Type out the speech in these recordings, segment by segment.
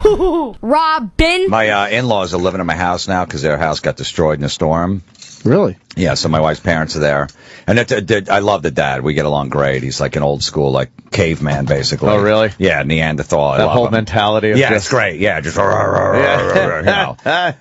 HooHooHooRobin. My in-laws are living in my house now because their house got destroyed in a storm. Really? Yeah, so my wife's parents are there. And I love the dad. We get along great. He's like an old school, like, caveman, basically. Oh, really? Yeah, Neanderthal. That whole mentality of it's great. Yeah, just, you know.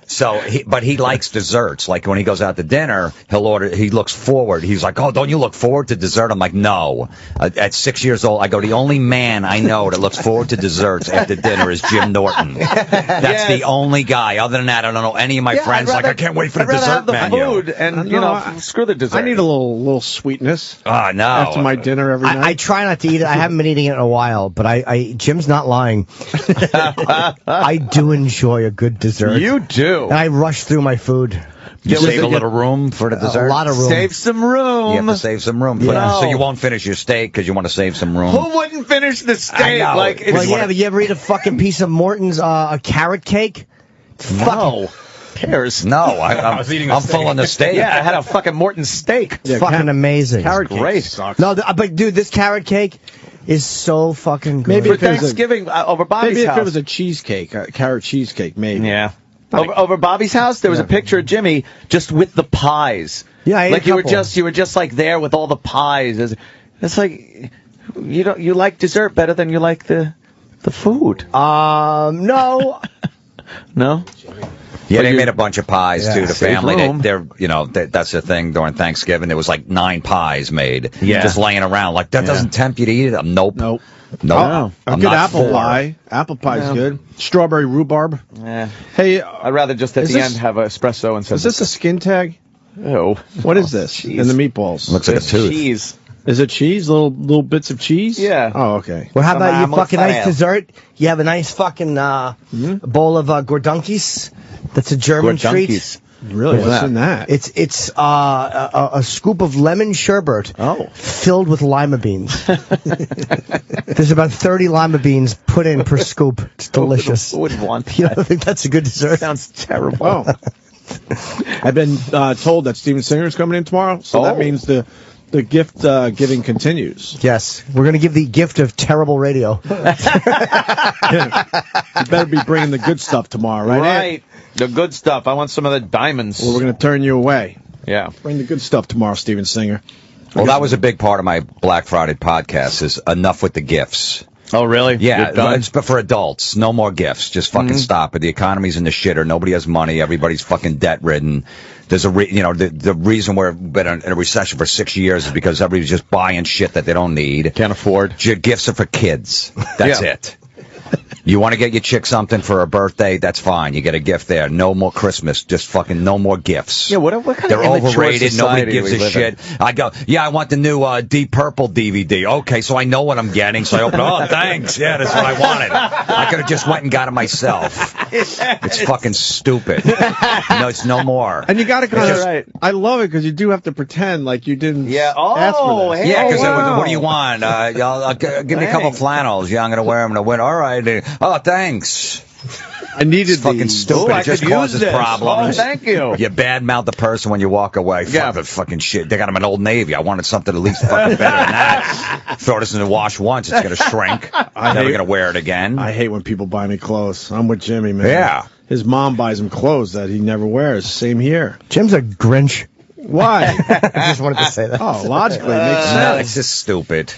So, but he likes desserts. Like, when he goes out to dinner, he looks forward. He's like, oh, don't you look forward to dessert? I'm like, no. At 6 years old, I go, the only man I know that looks forward to desserts after dinner is Jim Norton. That's the only guy. Other than that, I don't know any of my friends. Like, I can't wait for the dessert menu. Food and, you know, screw the dessert. I need a little sweetness. Oh, no. After my dinner every night. I try not to eat it. I haven't been eating it in a while, but Jim's not lying. I do enjoy a good dessert. You do. And I rush through my food. You save a little room for the dessert? A lot of room. Save some room. You have to save some room. Yeah. So you won't finish your steak because you want to save some room. Who wouldn't finish the steak? I know. Like, Well, yeah, but you ever eat a fucking piece of Morton's a carrot cake? No. Cares? No, I'm full on the steak. Yeah, I had a fucking Morton steak. It's fucking amazing. Carrot cake great. sucks. No, but dude, this carrot cake is so fucking good. Maybe For if it was Thanksgiving, over Bobby's Maybe house. if it was a cheesecake, a carrot cheesecake, maybe. Yeah. Over Bobby's house, there was a picture of Jimmy just with the pies. Yeah, I ate like a couple. you were just like there with all the pies. It's like you like dessert better than you like the food. No. No. Yeah, they made a bunch of pies too. The Save family, room. that's the thing during Thanksgiving. There was like 9 pies made, just laying around. Like that doesn't tempt you to eat it. Nope. Nope. No, A good apple pie. Apple pie's good. Strawberry rhubarb. Yeah. Hey, I'd rather just at the end have an espresso and. Is this a skin tag? No. What is this? Cheese. In the meatballs. Looks like a tooth. Cheese. Is it cheese? Little bits of cheese? Yeah. Oh, okay. Well, how about you Some fucking nice mozzarella. dessert? You have a nice fucking bowl of Gordunkies. That's a German treat. Gordunkies. Really? What's in that? It's a scoop of lemon sherbet filled with lima beans. There's about 30 lima beans put in per scoop. It's delicious. Who would want that? You don't think that's a good dessert? Sounds terrible. Oh. I've been told that Steven Singer's coming in tomorrow, so that means the gift giving continues. Yes. We're going to give the gift of terrible radio. You better be bringing the good stuff tomorrow, right? Right. The good stuff. I want some of the diamonds. Well, we're going to turn you away. Yeah. Bring the good stuff tomorrow, Steven Singer. Well, that was a big part of my Black Friday podcast. Is enough with the gifts. Oh, really? Yeah, You're done? it's for adults. No more gifts. Just fucking stop it. The economy's in the shitter. Nobody has money. Everybody's fucking debt ridden. There's the reason we've been in a recession for 6 years is because everybody's just buying shit that they don't need. Can't afford. Your gifts are for kids. That's it. You want to get your chick something for her birthday? That's fine. You get a gift there. No more Christmas. Just fucking no more gifts. Yeah, what kind They're of immature overrated. Nobody society gives we a live shit. I go, I want the new Deep Purple DVD. Okay, so I know what I'm getting. So I open it. Oh, thanks. Yeah, that's what I wanted. I could have just went and got it myself. It's fucking stupid. No, it's no more. And you got to kind of. right. I love it because you do have to pretend like you didn't ask for Oh, this. hey. Yeah, because wow. what do you want? Give me a couple flannels. Yeah, I'm going to wear them in the winter. All right. Oh, thanks. I needed It's fucking these. stupid. I It just could use causes this. problems. Oh, thank you. You badmouth the person when you walk away. Yeah. Fuck the fucking shit. They got them in Old Navy. I wanted something at least fucking better than that. Throw this in the wash once, it's going to shrink. I'm never going to wear it again. I hate when people buy me clothes. I'm with Jimmy, man. Yeah. His mom buys him clothes that he never wears. Same here. Jim's a Grinch. Why? I just wanted to say that. Oh, logically, it makes No, sense. it's just stupid.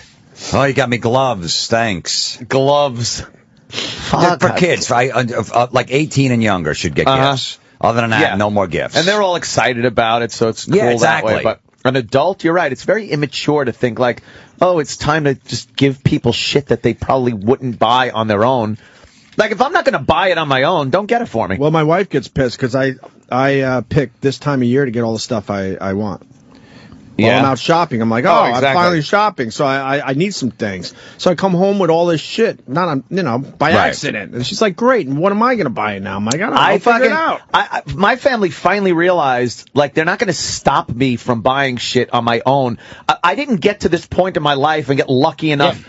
Oh, you got me gloves. Thanks. Gloves. For kids, like 18 and younger should get gifts. Other than that, no more gifts. And they're all excited about it, so it's cool exactly. that way. But an adult, you're right, it's very immature to think like, oh, it's time to just give people shit that they probably wouldn't buy on their own. Like, if I'm not going to buy it on my own, don't get it for me. Well, my wife gets pissed because I pick this time of year to get all the stuff I want. While I'm out shopping, I'm like, exactly. I'm finally shopping, so I need some things. So I come home with all this shit, by accident. And she's like, great, and what am I going to buy now? I'm like, I'll figure it out. My family finally realized, like, they're not going to stop me from buying shit on my own. I didn't get to this point in my life and get lucky enough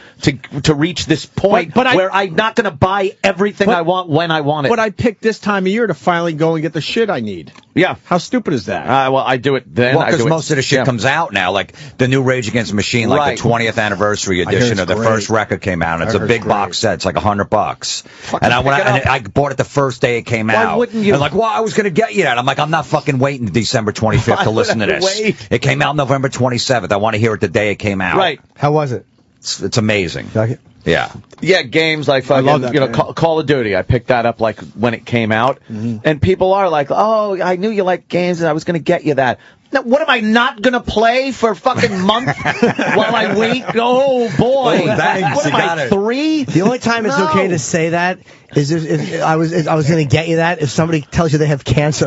to reach this point where I'm not going to buy everything I want when I want it. But I picked this time of year to finally go and get the shit I need. Yeah. How stupid is that? Well, I do it then. Well, because most of the shit comes out now, like the new Rage Against the Machine, like the 20th anniversary edition of the first record came out. And it's a big box set. It's like $100. And I bought it the first day it came out. Why wouldn't you? And like, well, I was going to get you that. I'm like, I'm not fucking waiting December 25th to listen to this. Wait. It came out November 27th. I want to hear it the day it came out. Right. How was it? It's amazing. Like it? Yeah. Yeah, games like fucking, Call of Duty. I picked that up like when it came out, and people are like, "Oh, I knew you liked games, and I was going to get you that." Now, what am I not going to play for a fucking month while I wait? Oh boy, thanks. What am I, 3? The only time it's okay to say that is if I was going to get you that if somebody tells you they have cancer.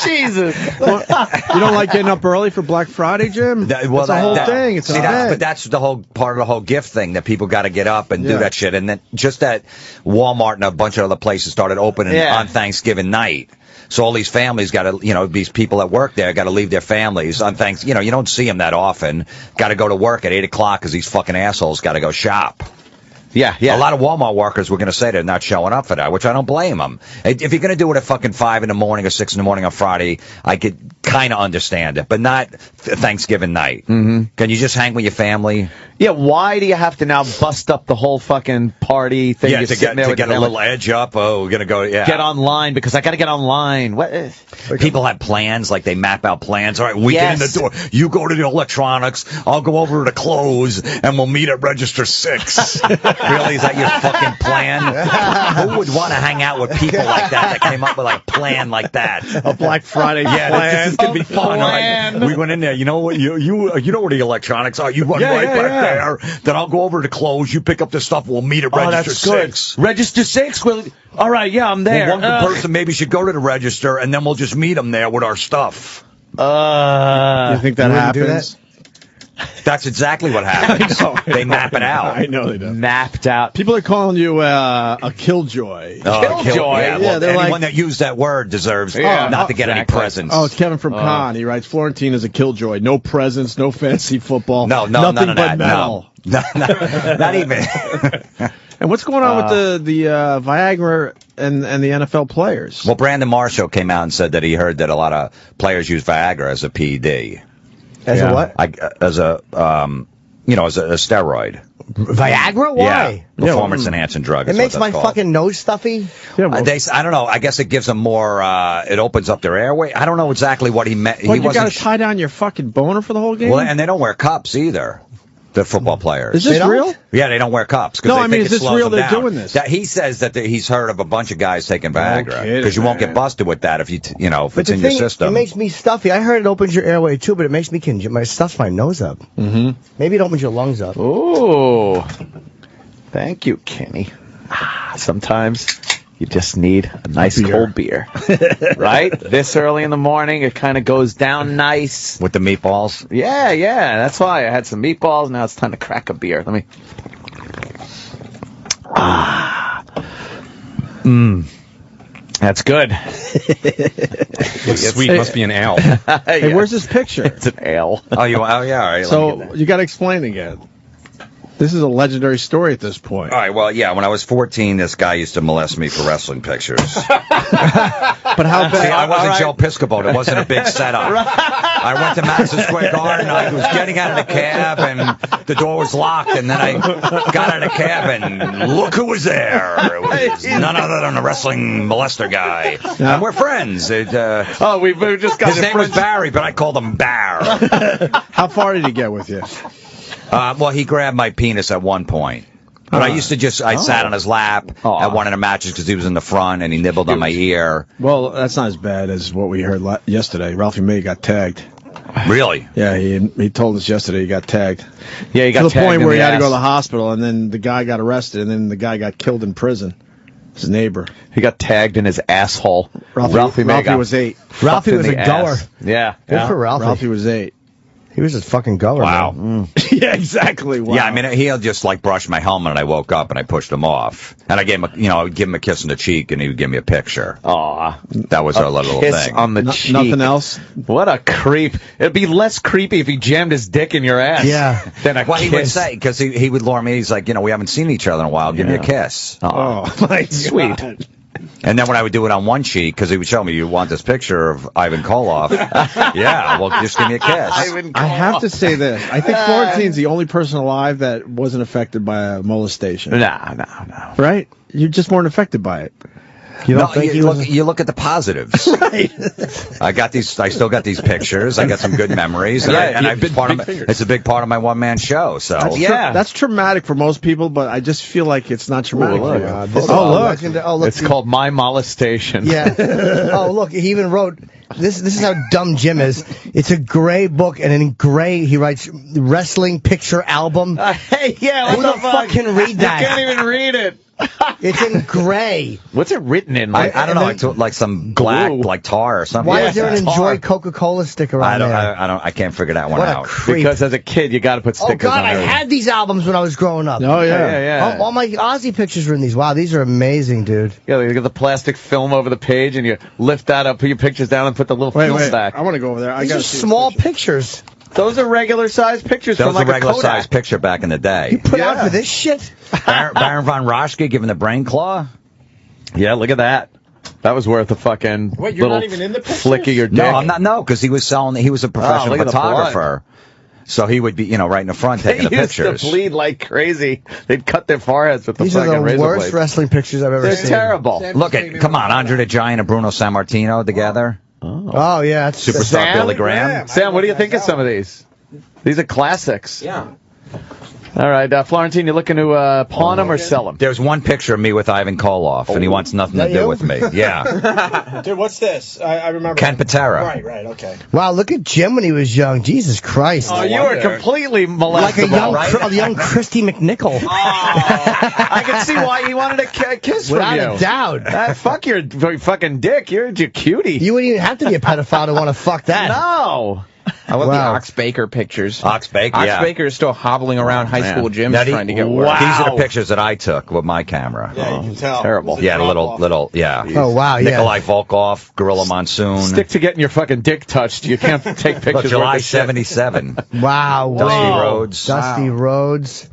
Jesus. You don't like getting up early for Black Friday, Jim? That's the whole thing. It's but that's the whole part of the whole gift thing, that people got to get up and do that shit. And then just that Walmart and a bunch of other places started opening on Thanksgiving night. So all these families got to, these people that work there got to leave their families on Thanksgiving. You don't see them that often. Got to go to work at 8 o'clock because these fucking assholes got to go shop. Yeah. A lot of Walmart workers were going to say they're not showing up for that, which I don't blame them. If you're going to do it at fucking 5 in the morning or 6 in the morning on Friday, I could kind of understand it, but not Thanksgiving night. Mm-hmm. Can you just hang with your family? Yeah, why do you have to now bust up the whole fucking party thing? Yeah, to get a little edge up. Oh, we're going to go, get online because I got to get online. What? People have plans, like they map out plans. All right, we get in the door. You go to the electronics. I'll go over to the clothes, and we'll meet at register 6. Really? Is that your fucking plan? Who would want to hang out with people like that came up with like a plan like that? A Black Friday plan. This is going to be fun. Right? We went in there. You know what? You know where the electronics are. You run back there. Then I'll go over to the clothes. You pick up the stuff. We'll meet at register 6. Register 6? Well, all right, yeah, I'm there. Well, one person maybe should go to the register, and then we'll just meet them there with our stuff. You think that happens? That's exactly what happens. They map it out. I know they do. Mapped out. People are calling you a KillJoy. KillJoy? Yeah, well, they're anyone that used that word deserves not to get any presents. Oh, it's Kevin from Con. He writes, Florentine is a KillJoy. No presents, no fancy football. Nothing none of that. Metal. No, not even. And what's going on with the Viagra and the NFL players? Well, Brandon Marshall came out and said that he heard that a lot of players use Viagra as a PED. As a what? As a steroid. Viagra? Why? Yeah, performance enhancing drug. It makes my fucking nose stuffy. Yeah, well, I don't know. I guess it gives them more. It opens up their airway. I don't know exactly what he meant. Well, you got to tie down your fucking boner for the whole game. Well, and they don't wear cups either. The football players. Is this real? Yeah, they don't wear cups. No, I mean, is this real? They're doing this. He says that he's heard of a bunch of guys taking Viagra because you won't get busted with that if if it's in your system. It makes me stuffy. I heard it opens your airway too, but it makes me stuffs my nose up. Mm-hmm. Maybe it opens your lungs up. Ooh, thank you, Kenny. Sometimes you just need a nice cold beer, right? This early in the morning, it kind of goes down nice. With the meatballs? Yeah. That's why I had some meatballs. Now it's time to crack a beer. Let me. That's good. Looks sweet. Must be an ale. Hey, where's this picture? It's an ale. Oh, yeah. All right. So you got to explain again. This is a legendary story at this point. All right, well, yeah, when I was 14, this guy used to molest me for wrestling pictures. But how bad? See, I wasn't Joe Piscopo. It wasn't a big setup. I went to Madison Square Garden. I was getting out of the cab, and the door was locked. And then I got out of the cab, and look who was there. It was none other than a wrestling molester guy. Yeah. And we're friends. We just got his name was Barry, but I called him Bear. How far did he get with you? Well, he grabbed my penis at one point. But I used to I sat on his lap at one of the matches because he was in the front and he nibbled on my ear. Well, that's not as bad as what we heard yesterday. Ralphie May got tagged. Really? Yeah, he told us yesterday he got tagged. Yeah, he got tagged to the point where he had to go to ass. the hospital, and then the guy got arrested, and then the guy got killed in prison. His neighbor. He got tagged in his asshole. Ralphie was 8. Ralphie was a goer. Yeah. Good for Ralphie. Ralphie was 8. He was just fucking going. Wow. Yeah, exactly. Wow. Yeah, I mean, he'll just like brush my helmet, and I woke up and I pushed him off, and I gave him, I would give him a kiss on the cheek, and he would give me a picture. Aw, that was our little kiss thing. on the cheek. Nothing else. What a creep! It'd be less creepy if he jammed his dick in your ass. Yeah. Than a Well, kiss. he would say, because he would lure me. He's like, we haven't seen each other in a while. Give me a kiss. Oh my Sweet. God. And then when I would do it on one cheek, because he would show me, you want this picture of Ivan Koloff? Yeah, well, just give me a kiss. I have to say this. I think Florentine's the only person alive that wasn't affected by a molestation. No. Right? You just weren't affected by it. You don't think he was? You look at the positives. Right. I still got these pictures. I got some good memories. And it's a big part of my one-man show. So That's traumatic for most people, but I just feel like it's not traumatic. Look. It's called My Molestation. Yeah. Oh, look, he even wrote, this is how dumb Jim is. It's a gray book, and in gray, he writes, wrestling picture album. Hey, yeah, Who the fuck can read that? You can't even read it. It's in gray. What's it written in? I don't know, like some black, like tar or something. Why is there an tar. Enjoy Coca-Cola sticker on there? I can't figure that one What a out. creep. Because as a kid, you got to put stickers Oh, God, on I everything. had these albums when I was growing up. Oh, yeah. Yeah. All my Ozzy pictures were in these. Wow, these are amazing, dude. Yeah, you get the plastic film over the page, and you lift that up, put your pictures down, and put the little film stack. I want to go over there. These are small pictures. Those are regular-sized pictures That from was like a regular Kodak. size picture back in the day. Put out for this shit? Baron von Raschke giving the brain claw. Yeah, look at that. That was worth a fucking Wait, you're little not even in the pictures? flick of your dick. No, I'm not. No, because he was selling. He was a professional look at the photographer. So he would be, right in the front taking the They used pictures. to bleed like crazy. They'd cut their foreheads with the These fucking are the razor worst blades. wrestling pictures I've ever They're seen. terrible. Look come on, Andre the Giant and Bruno Sammartino together. Oh, yeah. That's Superstar Sam? Billy Graham. Yeah. Sam, what do you think of some of these? These are classics. Yeah. All right, Florentine, you looking to pawn them or sell them? There's one picture of me with Ivan Koloff, and he wants nothing to That do you? with me. Yeah. Dude, what's this? I remember. Ken Patera. Right, okay. Wow, look at Jim when he was young. Jesus Christ. Oh, you were completely like a molestable. young Christy McNichol. Oh, I can see why he wanted a kiss from Without you. a doubt. Fuck your fucking dick. You're a cutie. You wouldn't even have to be a pedophile to want to fuck that. No. I love the Wow. Ox Baker pictures. Ox Baker, Ox yeah. Baker is still hobbling around high school gyms Now, trying to get work. Wow. These are the pictures that I took with my camera. Yeah, you can tell. Terrible. Yeah, little, yeah. Oh, wow, yeah. Nikolai Volkov, Gorilla Monsoon. Stick to getting your fucking dick touched. You can't take pictures. Look, July worth of shit. 77. Wow. Dusty Whoa. Rhodes. Dusty Rhodes.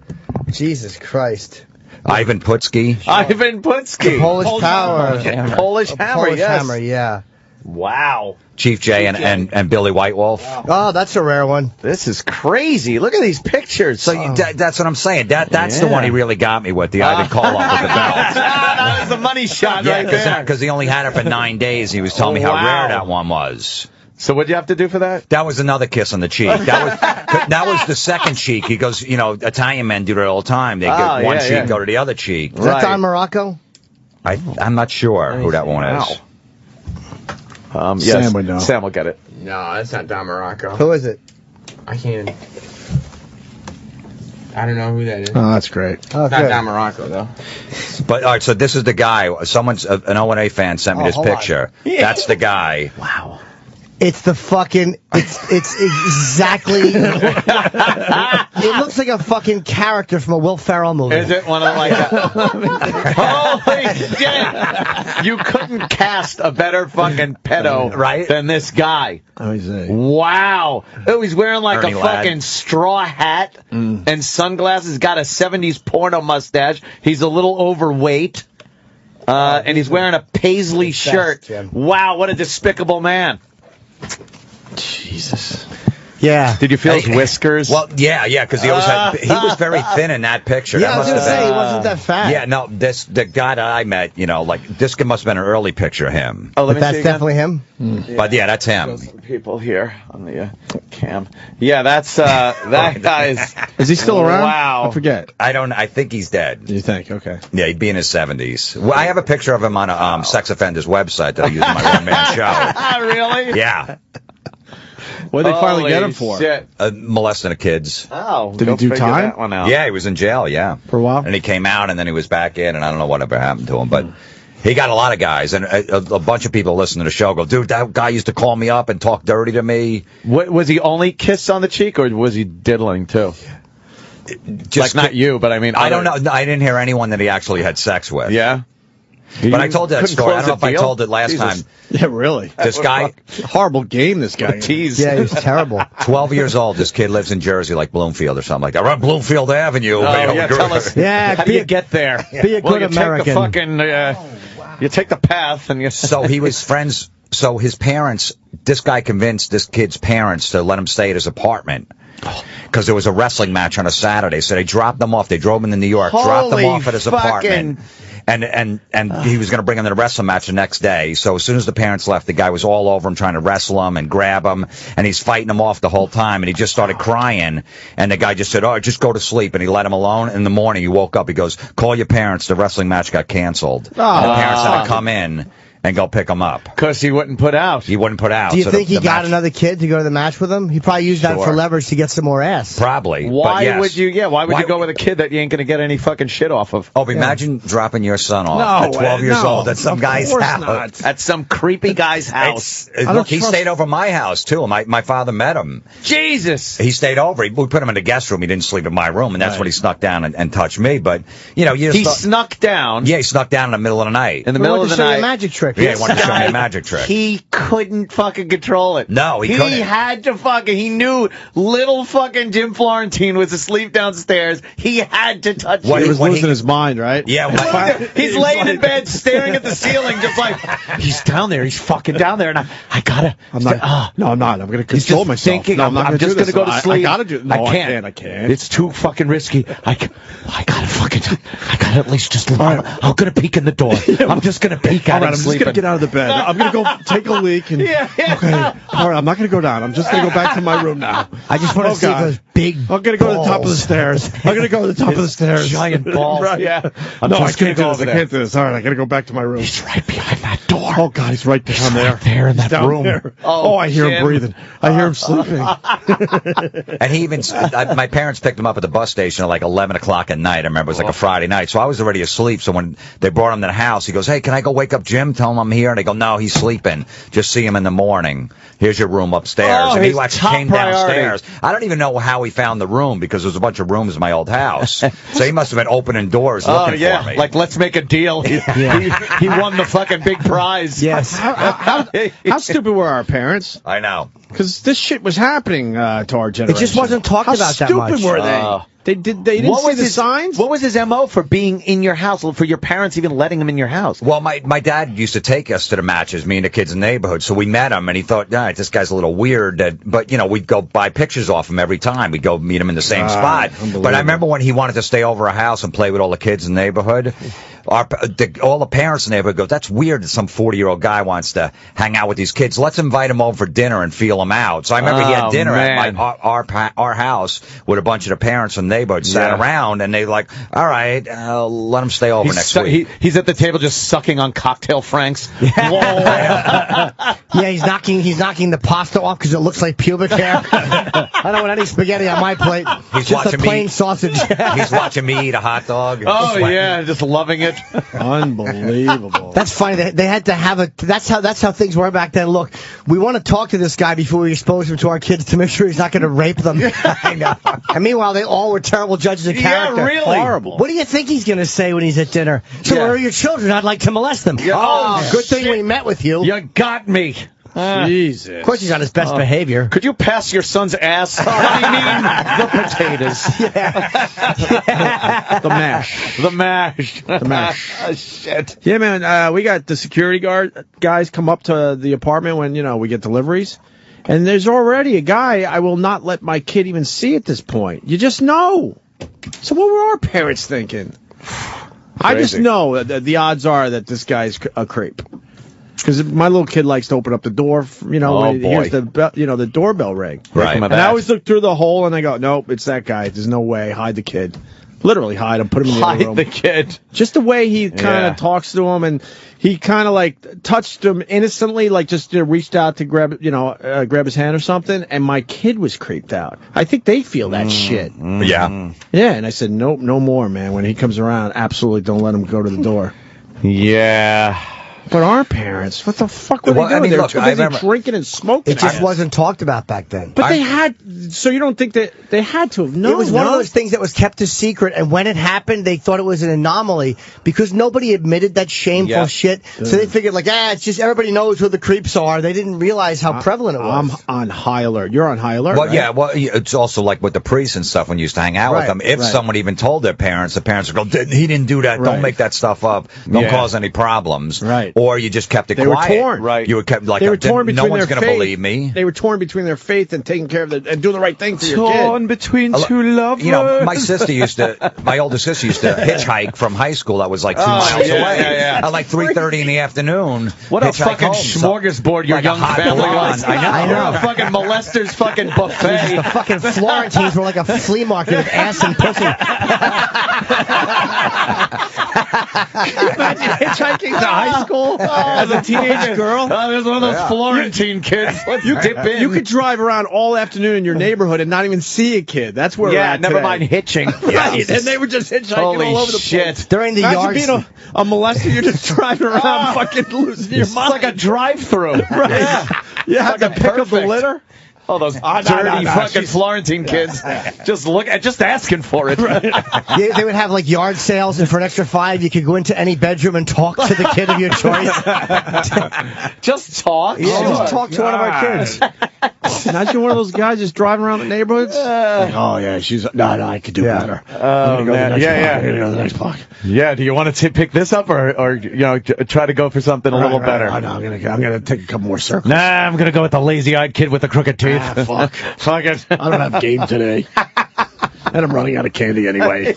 Jesus Christ. Ivan Putski. Ivan Putski. Polish Power. Polish Hammer, Polish yes. Hammer, yeah. Wow. Chief J and Billy White Wolf. Oh, that's a rare one. This is crazy. Look at these pictures. So that's what I'm saying. That's the one he really got me with, the Ivan Koloff with the belt. That was a money shot Yeah, right there. because he only had it for 9 days. He was telling me how Wow. rare that one was. So what'd you have to do for that? That was another kiss on the cheek. That was the second cheek. He goes, Italian men do that all the time. They get one cheek, go to the other cheek. Is that Don Morocco? I'm not sure who that one is. Yes, Sam would know. Sam will get it. No, that's not Don Morocco. Who is it? I can't. I don't know who that is. Oh, that's great. Oh, Not good. Don Morocco, though. But all right, so this is the guy. Someone's an O&A fan sent me this hold on. picture. That's the guy. Wow. It's the fucking. It's exactly. It looks like a fucking character from a Will Ferrell movie. Is it one of like that? Holy shit! You couldn't cast a better fucking pedo than this guy. Let me see. Wow. Oh, he's wearing like Ernie a Ladd. fucking straw hat and sunglasses, got a 70s porno mustache. He's a little overweight. And he's wearing a paisley shirt. Jim. Wow, what a despicable man. Jesus. Yeah. Did you feel his whiskers? Well, yeah, because he was very thin in that picture. Yeah, That I was must gonna have say been- he wasn't that fat. Yeah, no, the guy that I met, this must have been an early picture of him. Oh, let But me that's see again. definitely him. But yeah, that's him. Show some people here on the cam. Yeah, that's that guy's. Is he still around? Wow. I forget. I think he's dead. You think? Okay. Yeah, he'd be in his 70s. Well, I have a picture of him on a sex offenders website that I use in my one-man show. Really? Yeah, What did they finally get Holy him for? Shit. molesting the kids. Oh, Did he go do figure time? That one out. Yeah, he was in jail, yeah. For a while? And he came out, and then he was back in, and I don't know whatever happened to him. But He got a lot of guys, and a bunch of people listening to the show go, dude, that guy used to call me up and talk dirty to me. What, was he only kiss on the cheek, or was he diddling too? Just like, not you, but I mean... I don't know. I didn't hear anyone that he actually had sex with. Yeah? But I told that story. I don't know if I told it last time. Yeah, really. This guy... Horrible game, this guy. Tease. Yeah, he's terrible. 12 years old. This kid lives in Jersey, like Bloomfield or something like that. Around Bloomfield Avenue. Oh, yeah, tell us. Yeah, how do you get there? Be a good American. Take the fucking... You take the path and you... So he was friends... So his parents... This guy convinced this kid's parents to let him stay at his apartment. Because there was a wrestling match on a Saturday, so they dropped them off. They drove him to New York, dropped them off at his apartment, and he was going to bring him to the wrestling match the next day. So as soon as the parents left, the guy was all over him, trying to wrestle him and grab him, and he's fighting him off the whole time. And he just started crying, and the guy just said, "Oh, just go to sleep." And he let him alone. In the morning, he woke up. He goes, "Call your parents. The wrestling match got canceled." And the parents had to come in and go pick him up. Because he wouldn't put out. He wouldn't put out. Do you so think the he got match, another kid to go to the match with him? He probably used that for leverage to get some more ass. Probably. Why yes. would you? Yeah, why would you go with a kid that you ain't going to get any fucking shit off of? Oh, imagine dropping your son off at 12 years old at some guy's house. Not. At some creepy guy's house. Look, he stayed over my house, too. My father met him. Jesus! He stayed over. We put him in the guest room. He didn't sleep in my room, and that's when he snuck down and touched me. But, you know, he snuck down? Yeah, he snuck down in the middle of the night. In the middle of the night. A magic trick. Yeah, he wanted to show me a magic trick. He couldn't fucking control it. No, he couldn't. He had to fucking, he knew little fucking Jim Florentine was asleep downstairs. He had to touch He it. was losing his mind, right? Yeah. He's laying in bed staring at the ceiling just like, he's down there, he's fucking down there, and I gotta... I'm not. No, I'm not. I'm going to He's control just myself. thinking, No, I'm just going to go to sleep. I got to do. No, I can't. I can't. It's too fucking risky. I gotta at least just... I'm going to peek in the door. I'm just going to peek All at right, him I'm just sleeping. going to get out of the bed. I'm going to go take a leak. And, Okay. All right, I'm not going to go down. I'm just going to go back to my room now. I just want to see those big I'm going to go to the top of the stairs. I'm going to go to the top of the stairs. Giant balls. Right. Yeah. I can't do this. I can't do this. All right, I got to go back to my room. He's right behind that door. Oh, God, he's right down there. Right there in that down room. There. Oh, I hear Jim. him breathing. I hear him sleeping. And he even, my parents picked him up at the bus station at like 11 o'clock at night. I remember it was like a Friday night. So I was already asleep. So when they brought him to the house, he goes, "Hey, can I go wake up Jim? Tell him I'm here." And they go, "No, he's sleeping. Just see him in the morning. Here's your room upstairs." And he came downstairs. I don't even know how he found the room because there's a bunch of rooms in my old house. So he must have been opening doors looking for me. Like, let's make a deal. He won the fucking big prize. Yes. How stupid were our parents? I know. Because this shit was happening to our generation. It just wasn't talked about that much. How stupid were they? They didn't see the signs? What was his MO for being in your house, for your parents even letting him in your house? Well, my dad used to take us to the matches, me and the kids in the neighborhood, so we met him, and he thought, all right, this guy's a little weird, but, you know, we'd go buy pictures off him every time. We'd go meet him in the same spot. But I remember when he wanted to stay over our house and play with all the kids in the neighborhood, all the parents in the neighborhood go, "That's weird that some 40-year-old guy wants to hang out with these kids. Let's invite him over for dinner and feel him out." So I remember he had dinner at our house with a bunch of the parents in the neighborhood, sat around, and they like, "All right, let him stay over next week." He's at the table just sucking on cocktail franks. Yeah, he's knocking the pasta off because it looks like pubic hair. I don't want any spaghetti on my plate. He's just watching a plain sausage. He's watching me eat a hot dog. Oh yeah, just loving it. Unbelievable. That's funny. They had to have a. That's how things were back then. Look, we want to talk to this guy before we expose him to our kids to make sure he's not going to rape them. I know. And meanwhile, they all were terrible judges of character. Yeah, really. Horrible. What do you think he's going to say when he's at dinner? So where are your children? I'd like to molest them. Yeah. Oh, good thing we met with you. You got me. Jesus. Of course, he's on his best behavior. Could you pass your son's ass? What do you mean? The potatoes. The mash. The mash. The mash. Oh, shit. Yeah, man. We got the security guard guys come up to the apartment when, we get deliveries. And there's already a guy I will not let my kid even see at this point. You just know. So what were our parents thinking? I just know that the odds are that this guy's a creep. Because my little kid likes to open up the door, when he hears the doorbell ring. Right. And I always look through the hole and I go, nope, it's that guy. There's no way. Hide the kid. Literally hide him, put him in the other room. Hide the kid. Just the way he kind of talks to him, and he kind of like touched him innocently, like just reached out to grab his hand or something. And my kid was creeped out. I think they feel that shit. Yeah. Yeah. And I said, nope, no more, man. When he comes around, absolutely don't let him go to the door. Yeah. But our parents, what the fuck were they doing? mean, They were look, too I busy remember- drinking and smoking. It just wasn't talked about back then. But they had, so you don't think that they had to have known? It was one of those things that was kept a secret, and when it happened, they thought it was an anomaly because nobody admitted that shameful shit. So they figured, like, it's just everybody knows who the creeps are. They didn't realize how prevalent it was. I'm on high alert. You're on high alert. Well, right? yeah. Well, it's also like with the priests and stuff when you used to hang out with them. If someone even told their parents, the parents would go, "He didn't do that. Don't make that stuff up. Don't cause any problems." Right. Or you just kept it They quiet. were torn. Right. You were kept like They were torn no between one's their going to faith. believe me. They were torn between their faith and taking care of and doing the right thing for your kid. Torn between two lovers. You know, my older sister used to hitchhike from high school. That was like 2 miles away. At like 3:30 in the afternoon. What a hitchhike fucking home. smorgasbord your Like a young hot family blonde. was. I know. A fucking molester's fucking buffet. The fucking Florentines were like a flea market of ass and pussy. Imagine hitchhiking to high school as a teenage girl. Oh, there's one of those Florentine kids. Let's dip in. You could drive around all afternoon in your neighborhood and not even see a kid. That's where we're at never today. mind hitching. Right, and they were just hitchhiking Holy all over the shit. place. During the Imagine yard being a molester, you're just driving around fucking losing your It's mind. like a drive-through. Right. You have to Fucking pick up the perfect. litter. Oh, those dirty fucking Florentine kids. Just asking for it. They would have like yard sales, and for an extra $5, you could go into any bedroom and talk to the kid of your choice. Just talk. Just talk to one of our kids. Imagine one of those guys just driving around the neighborhoods. Like, oh yeah, no, I could do better. Oh, man. I'm gonna go to the next block. Yeah, do you want to pick this up or try to go for something a little better? I know, I'm gonna take a couple more circles. Nah, I'm going to go with the lazy-eyed kid with the crooked teeth. Fuck. Fuck it. I don't have game today. And I'm running out of candy anyway.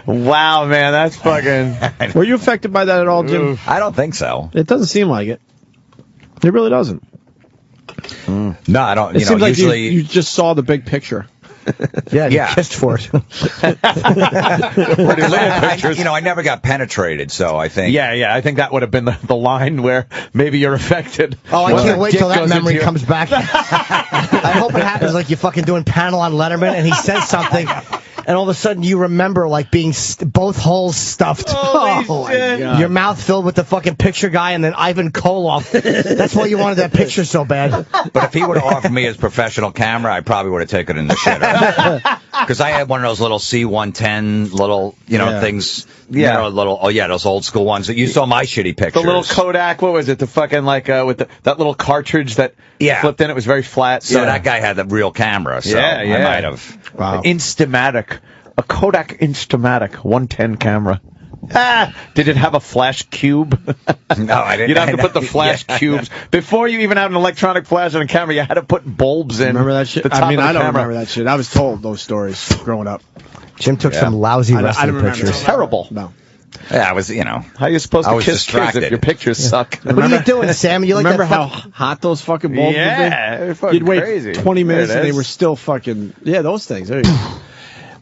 Wow, man, that's fucking... Were you affected by that at all, Jim? I don't think so. It doesn't seem like it. It really doesn't. No, I don't. It You know, seems like usually you just saw the big picture. Yeah, Yeah. you kissed for it. I never got penetrated, so I think. Yeah, I think that would have been the line where maybe you're affected. Oh, I can't wait till that goes into memory your- comes back. I hope it happens like you're fucking doing panel on Letterman and he says something, and all of a sudden you remember like being both holes stuffed. Holy Oh, my shit. God. Your mouth filled with the fucking picture guy and then Ivan Koloff. That's why you wanted that picture so bad. But if he would have offered me his professional camera, I probably would have taken it in the shitter. Because I had one of those little C110 little, things. Yeah. Those old school ones that you saw my shitty pictures. The little Kodak, what was it? The fucking, with that little cartridge that flipped in. It was very flat. So that guy had the real camera, so I might have. Wow. Instamatic. A Kodak Instamatic 110 camera. Did it have a flash cube? No, I didn't. You'd have to put the flash cubes. Before you even had an electronic flash on a camera, you had to put bulbs in. Remember that shit? The top I mean, of the I don't camera. remember that shit. I was told those stories growing up. Jim took some lousy I don't wrestling remember. pictures. Terrible. No. Yeah, I was, How are you supposed I to was kiss kids distracted. if your pictures suck? What are you doing, Sam? You like Remember that how hot those fucking bulbs Yeah, would they're be? fucking You'd wait crazy. 20 minutes There it and they is. were still fucking... Yeah, those things. There you go.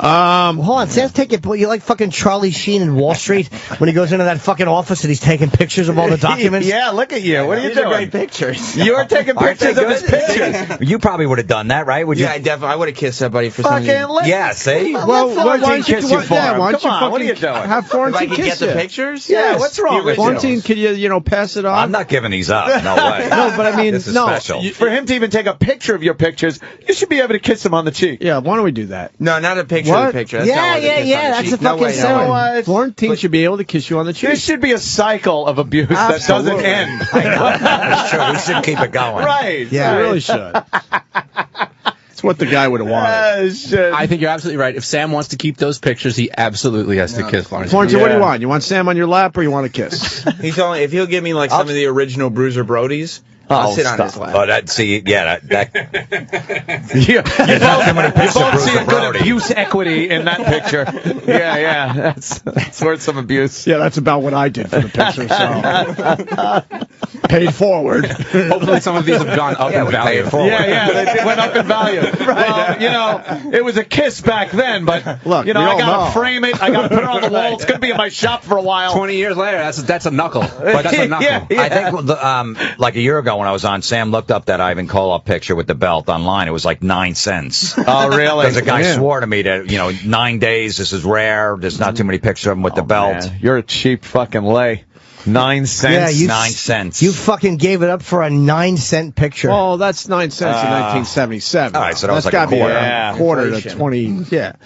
Hold on, Sam's taking. You like fucking Charlie Sheen in Wall Street when he goes into that fucking office and he's taking pictures of all the documents? Yeah, look at you. What are you These are doing? great pictures. You're taking Aren't they pictures of his good? pictures. You probably would have done that, right? Would you? Yeah, I would have kissed somebody for Fucking something. let Yeah, see? Well, why don't you kiss you for him? why don't Come you on, what are you fucking doing? have If I Florentine could kiss get the you? pictures? Yeah, what's wrong with you? Florentine, could you, pass it on? I'm not giving these up. No way. No, but I mean, this is no. special. For him to even take a picture of your pictures, you should be able to kiss him on the cheek. Yeah, why don't we do that? No, not a picture What? of the picture. That's Yeah, not what yeah, it is yeah, on the that's cheek. a No fucking way, sign. no way. What? Florentine should be able to kiss you on the There cheek. should be a cycle of abuse that doesn't Absolutely. end. That's true. We should keep it going. Right. Yeah. I really should. It's what the guy would have wanted. Shit. I think you're absolutely right. If Sam wants to keep those pictures, he absolutely has to kiss Florentine. Florentine, what do you Yeah. want? You want Sam on your lap or you want a kiss? If he'll give me like some of the original Bruiser Brodies, I'll sit on his lap. Oh, that You both Bruce see a good Brody. abuse equity in that picture. Yeah. That's worth some abuse. Yeah, that's about what I did for the picture, so. Paid forward. Hopefully some of these have gone up in we pay value. it forward. Yeah, they went up in value. Right. Well, it was a kiss back then, but Look, I we all gotta know. frame it. I gotta put it on the wall. It's gonna be in my shop for a while. 20 years later, that's a knuckle. That's a knuckle. Yeah. I think like a year ago ago when I was on, Sam looked up that Ivan Koloff picture with the belt online. It was like 9 cents. Oh, really? Because a guy swore to me that, 9 days, this is rare. There's not too many pictures of him with the belt. Man. You're a cheap fucking lay. 9 cents? Yeah, 9 cents. You fucking gave it up for a 9-cent picture. Oh, that's 9 cents in 1977. All right, so that was that's like a quarter. Be quarter to 20. Yeah.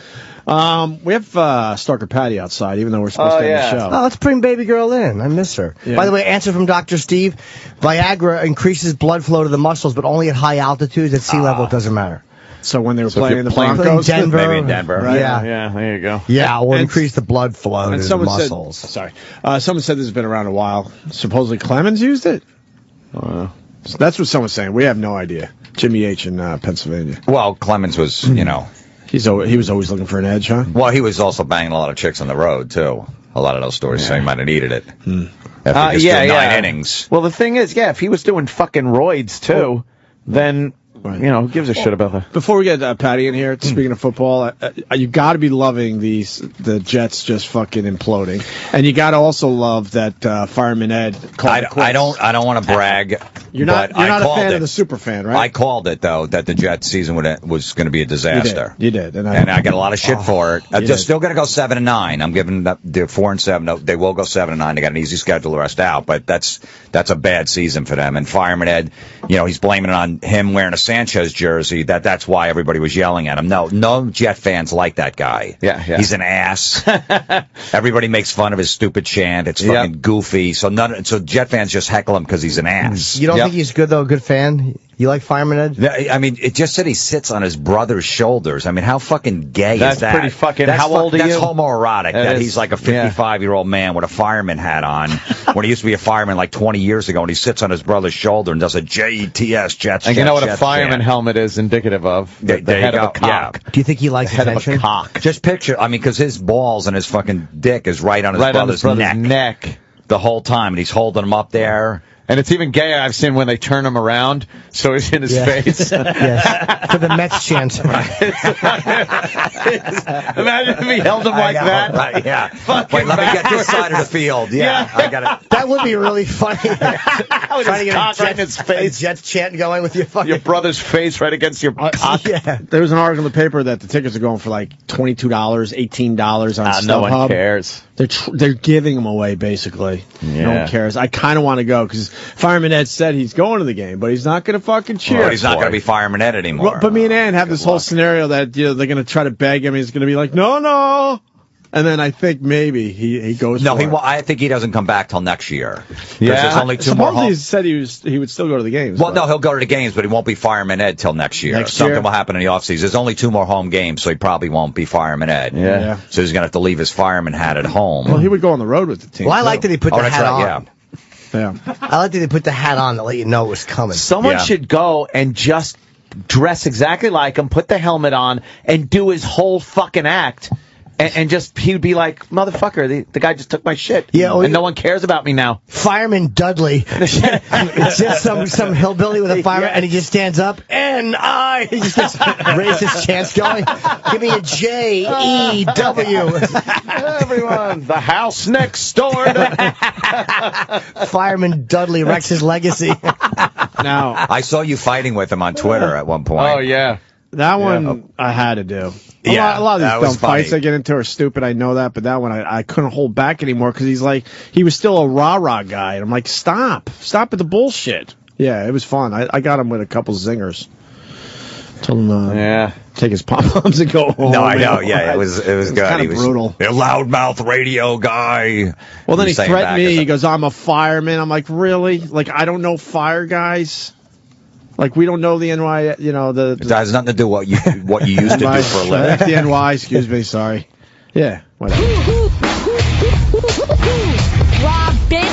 We have Stalker Patty outside, even though we're supposed to end the show. Oh, let's bring baby girl in. I miss her. Yeah. By the way, answer from Dr. Steve. Viagra increases blood flow to the muscles, but only at high altitudes. At sea level, it doesn't matter. So when they were playing in the Broncos, Denver, maybe in Denver, right? Yeah, there you go. Yeah, or increase the blood flow to the muscles. Someone said this has been around a while. Supposedly Clemens used it. So that's what someone's saying. We have no idea. Jimmy H in Pennsylvania. Well, Clemens was, he was always looking for an edge, huh? Well, he was also banging a lot of chicks on the road too. A lot of those stories say he might have needed it. After just doing 9 innings. Well, the thing is, if he was doing fucking roids too, then. Right. Who gives a shit about that? Before we get Patty in here, speaking of football, you got to be loving the Jets just fucking imploding, and you got to also love that Fireman Ed called it quits. I don't want to brag. You're not a fan of the super fan, right? I called it though that the Jets season was going to be a disaster. You did, and I get a lot of shit for it. They're still going to go 7-9. I'm giving them they're 4-7. No, they will go 7-9. They got an easy schedule the rest out, but that's a bad season for them. And Fireman Ed, he's blaming it on him wearing a Sanchez jersey. That's why everybody was yelling at him. No Jet fans like that guy. Yeah. He's an ass. Everybody makes fun of his stupid chant. It's fucking goofy. So Jet fans just heckle him because he's an ass. You don't think he's good though? A good fan? You like Fireman Ed? I mean, it just said he sits on his brother's shoulders. I mean, how fucking gay is that? That's pretty fucking. How old are you? That's homoerotic. That he's like a 55-year-old man with a fireman hat on when he used to be a fireman like 20 years ago, and he sits on his brother's shoulder and does a Jets. And you know what a fireman helmet is indicative of? The head of a cock. Do you think he likes head of a cock? Just picture. Because his balls and his fucking dick is right on his brother's neck the whole time, and he's holding him up there. And it's even gayer, I've seen when they turn him around, so he's in his face. Yes. For the Mets chant. Imagine if he held him like that. Right, yeah. Wait, let me get this side of the field. Yeah. I got it. That would be really funny. Trying to get right in his face. Jets chant going with your fucking... Your brother's face right against your cock. Yeah. There was an article in the paper that the tickets are going for like $22, $18 on StubHub. No one cares. They're giving them away, basically. Yeah. No one cares. I kind of want to go, because Fireman Ed said he's going to the game, but he's not going to fucking cheer. Well, he's not going to be Fireman Ed anymore. But me and Ann have this whole scenario that they're going to try to beg him. He's going to be like, no. And then I think maybe he goes. No, for it. I think he doesn't come back till next year. Yeah, there's only 2 more Supposedly homes. He said he would still go to the games. Well, no, he'll go to the games, but he won't be Fireman Ed till next year. Something will happen in the offseason. There's only 2 more home games, so he probably won't be Fireman Ed. Yeah. So he's going to have to leave his fireman hat at home. Well, he would go on the road with the team. Well, I like that he put the hat on. Yeah. I like that they put the hat on to let you know it was coming. Someone should go and just dress exactly like him, put the helmet on, and do his whole fucking act. And just, he would be like, motherfucker, the guy just took my shit. Yeah, and no one cares about me now. Fireman Dudley. It's just some hillbilly with a fireman, and he just stands up, and he just raises his chants going. Give me a J-E-W. Everyone, the house next door. Fireman Dudley wrecks his legacy. Now, I saw you fighting with him on Twitter at one point. Oh, yeah. That one I had to do. A lot of these dumb fights I get into are stupid. I know that, but that one I couldn't hold back anymore because he was still a rah-rah guy. And I'm like, stop with the bullshit. Yeah, it was fun. I got him with a couple zingers. Told him take his pom-poms and go home. No, I know. Yeah, it was good. He was brutal. A loudmouth radio guy. Well, then he threatened me. He goes, I'm a fireman. I'm like, really? Like, I don't know fire guys. Like, we don't know the NY, It has nothing to do what you used to do for a living. That's the NY, excuse me, sorry. Yeah, whatever. Robin,